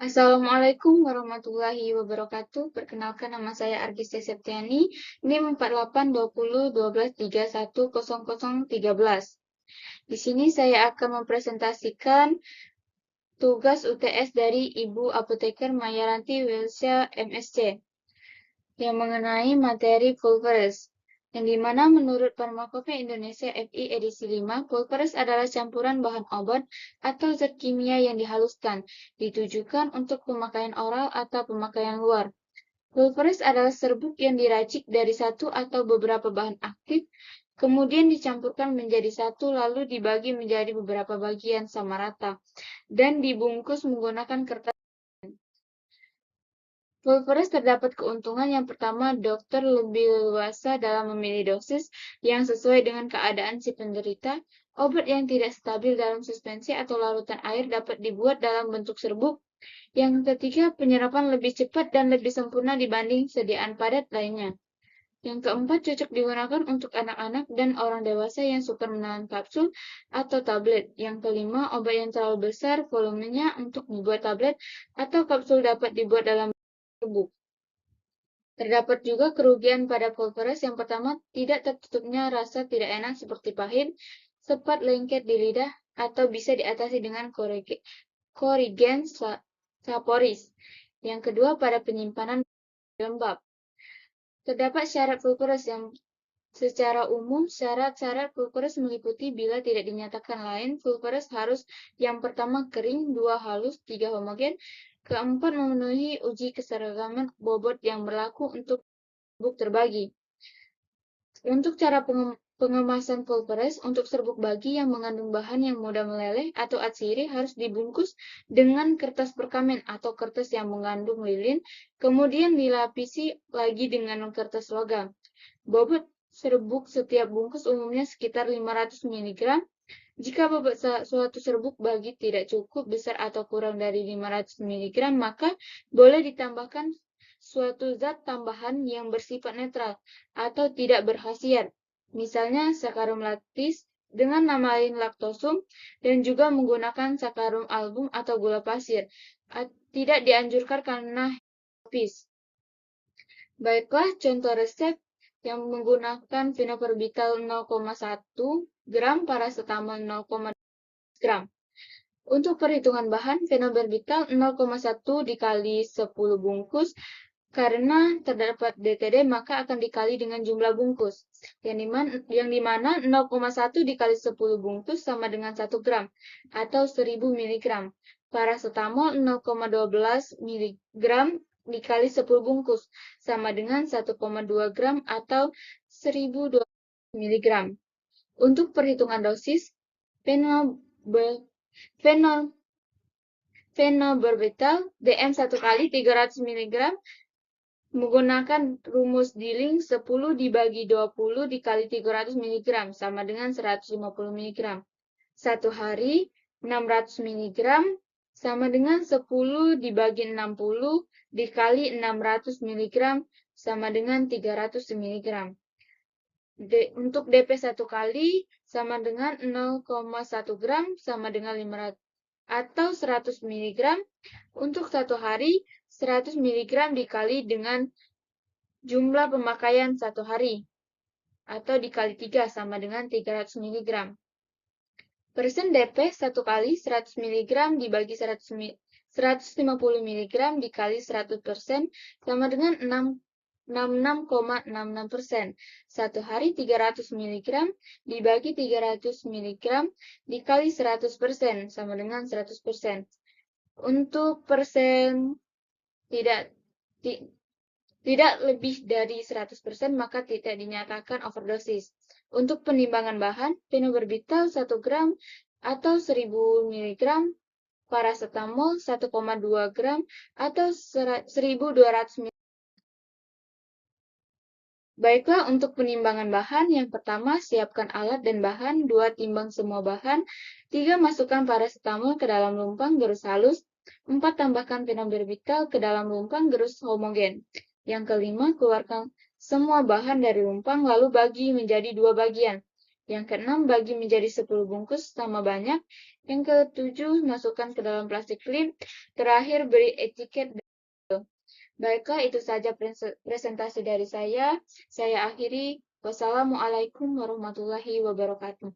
Assalamualaikum warahmatullahi wabarakatuh. Perkenalkan nama saya Argis Septiani, NIM 482012310013. Di sini saya akan mempresentasikan tugas UTS dari Ibu Apoteker Mayaranti Wilsya MSc yang mengenai materi pulveres, yang dimana menurut Farmakope Indonesia FI edisi 5, pulveres adalah campuran bahan obat atau zat kimia yang dihaluskan, ditujukan untuk pemakaian oral atau pemakaian luar. Pulveres adalah serbuk yang diracik dari satu atau beberapa bahan aktif, kemudian dicampurkan menjadi satu lalu dibagi menjadi beberapa bagian sama rata, dan dibungkus menggunakan kertas. Pulveres terdapat keuntungan yang pertama, dokter lebih leluasa dalam memilih dosis yang sesuai dengan keadaan si penderita. Obat yang tidak stabil dalam suspensi atau larutan air dapat dibuat dalam bentuk serbuk. Yang ketiga, penyerapan lebih cepat dan lebih sempurna dibanding sediaan padat lainnya. Yang keempat, cocok digunakan untuk anak-anak dan orang dewasa yang suka menahan kapsul atau tablet. Yang kelima, obat yang terlalu besar volumenya untuk dibuat tablet atau kapsul dapat dibuat dalam serbuk. Terdapat juga kerugian pada pulveres. Yang pertama, tidak tertutupnya rasa tidak enak seperti pahit, sempat lengket di lidah, atau bisa diatasi dengan korigen saporis. Yang kedua, pada penyimpanan lembab. Terdapat syarat pulveres yang secara umum, syarat-syarat pulveres meliputi bila tidak dinyatakan lain, pulveres harus yang pertama kering, dua halus, tiga homogen, keempat memenuhi uji keseragaman bobot yang berlaku untuk serbuk terbagi. Untuk cara pengemasan pulveres, untuk serbuk bagi yang mengandung bahan yang mudah meleleh atau atsiri harus dibungkus dengan kertas perkamen atau kertas yang mengandung lilin, kemudian dilapisi lagi dengan kertas logam. Bobot serbuk setiap bungkus umumnya sekitar 500 mg. Jika bobot suatu serbuk bagi tidak cukup besar atau kurang dari 500 mg, maka boleh ditambahkan suatu zat tambahan yang bersifat netral atau tidak berkhasiat, misalnya sakarum laktis dengan nama lain laktosum, dan juga menggunakan sakarum album atau gula pasir. Tidak dianjurkan karena habis. Baiklah, contoh resep yang menggunakan phenobarbital 0,1 gram, paracetamol 0,2 gram. Untuk perhitungan bahan, phenobarbital 0,1 dikali 10 bungkus. Karena terdapat DTD, maka akan dikali dengan jumlah bungkus. Yang dimana 0,1 dikali 10 bungkus sama dengan 1 gram, atau 1000 mg. Paracetamol 0,12 mg dikali 10 bungkus, sama dengan 1,2 gram atau 1200 mg. Untuk perhitungan dosis, phenobarbital DM 1 kali 300 mg menggunakan rumus Dilling 10 dibagi 20 dikali 300 mg sama dengan 150 mg. Satu hari 600 mg sama dengan 10 dibagi 60 dikali 600 mg sama dengan 300 mg. Untuk DP 1 kali sama dengan 0,1 gram sama dengan 500 atau 100 mg. Untuk satu hari 100 mg dikali dengan jumlah pemakaian satu hari atau dikali 3 sama dengan 300 mg. Persen DP 1 kali 100 mg dibagi 150 mg dikali 100% sama dengan 66,66%. Satu hari 300 mg dibagi 300 mg dikali 100% sama dengan 100%. Untuk persen tidak lebih dari 100%, maka tidak dinyatakan overdosis. Untuk penimbangan bahan, phenobarbital 1 gram atau 1000 mg, paracetamol 1,2 gram atau 1200 mg. Baiklah, untuk penimbangan bahan, yang pertama, siapkan alat dan bahan. 2, timbang semua bahan. 3, masukkan paracetamol ke dalam lumpang gerus halus. 4, tambahkan phenobarbital ke dalam lumpang gerus homogen. Yang kelima, keluarkan semua bahan dari lumpang lalu bagi menjadi 2 bagian. Yang keenam, bagi menjadi 10 bungkus sama banyak. Yang ketujuh, masukkan ke dalam plastik film. Terakhir, beri etiket. Baiklah, itu saja presentasi dari saya. Saya akhiri. Wassalamualaikum warahmatullahi wabarakatuh.